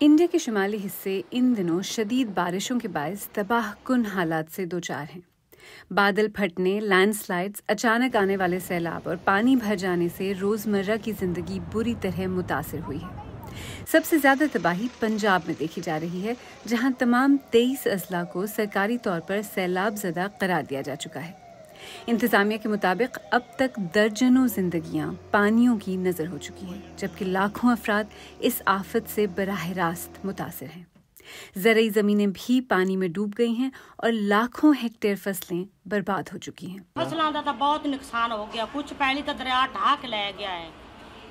India के शुमाली हिस्से इन दिनों शदीद बारिशों के बायस तबाहकुन हालात से दो चार हैं। बादल फटने, लैंडस्लाइड्स, अचानक आने वाले सैलाब और पानी भर जाने से रोज़मर्रा की ज़िंदगी बुरी तरह मुतासिर हुई है। सबसे ज़्यादा तबाही पंजाब में देखी जा रही है, जहां तमाम 23 अजला को सरकारी तौर पर सैलाब ज़दा करार दिया जा चुका है। इंतज़ामिया के मुताबिक अब तक दर्जनों जिंदगियां पानियों की नज़र हो चुकी हैं, जबकि लाखों अफराद इस आफत से बराह रास्त मुतासिर हैं। ज़रई ज़मीनें भी पानी में डूब गई हैं और लाखों हेक्टेयर फसलें बर्बाद हो चुकी हैं। फसलों का तो बहुत नुकसान हो गया, कुछ पैली तो दरिया ढा के ले गया है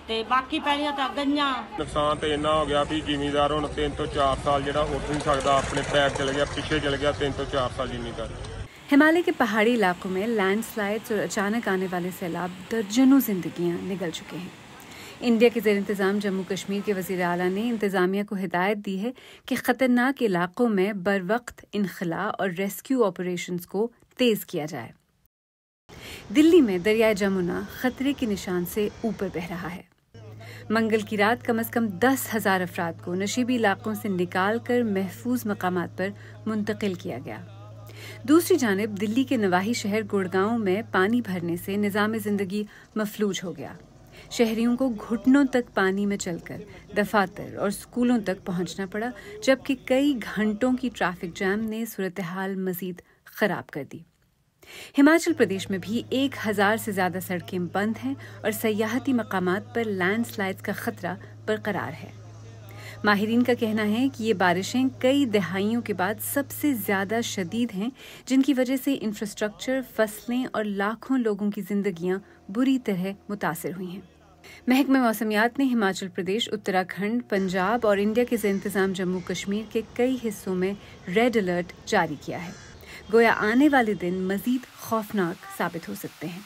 ते बाकी पैलियां तो गईयां। नुकसान तो इन्ना हो गया भी जिमीदार हुण 3 ਤੋਂ 4 साल ਜਿਹੜਾ ਉੱਠ नहीं सकता, अपने पैर चल गया, पीछे चल गया 3 ਤੋਂ 4 साल जिमीदार। हिमालय के पहाड़ी इलाकों में लैंडस्लाइड्स और अचानक आने वाले सैलाब दर्जनों जिंदगियां निगल चुके हैं। इंडिया के ज़ेर इंतज़ाम जम्मू कश्मीर के वज़ीर आला ने इंतज़ामिया को हिदायत दी है कि ख़तरनाक इलाकों में बरवक्त इनखला और रेस्क्यू ऑपरेशंस को तेज़ किया जाए। दिल्ली में दरियाए जमुना खतरे के निशान से ऊपर बह रहा है। मंगल की रात कम से कम 10,000 अफराद को नशीबी इलाकों से निकाल कर महफूज मकामात पर मुंतकिल किया गया। दूसरी जानिब दिल्ली के नवाही शहर गुड़गांव में पानी भरने से निज़ाम ज़िंदगी मफलूज हो गया। शहरियों को घुटनों तक पानी में चलकर दफातर और स्कूलों तक पहुंचना पड़ा, जबकि कई घंटों की ट्रैफिक जैम ने सूरत हाल मज़ीद ख़राब कर दी। हिमाचल प्रदेश में भी 1000 से ज़्यादा सड़कें बंद हैं और सयाहती मकामात पर लैंडस्लाइड्स का खतरा बरकरार है। माहिरीन का कहना है कि ये बारिशें कई दहाइयों के बाद सबसे ज़्यादा शदीद हैं, जिनकी वजह से इंफ्रास्ट्रक्चर, फसलें और लाखों लोगों की जिंदगियां बुरी तरह मुतासिर हुई हैं। महकमा मौसमियात ने हिमाचल प्रदेश, उत्तराखंड, पंजाब और इंडिया के ज़ेर इंतज़ाम जम्मू कश्मीर के कई हिस्सों में रेड अलर्ट जारी किया है। गोया आने वाले दिन मज़ीद खौफनाक साबित हो सकते हैं।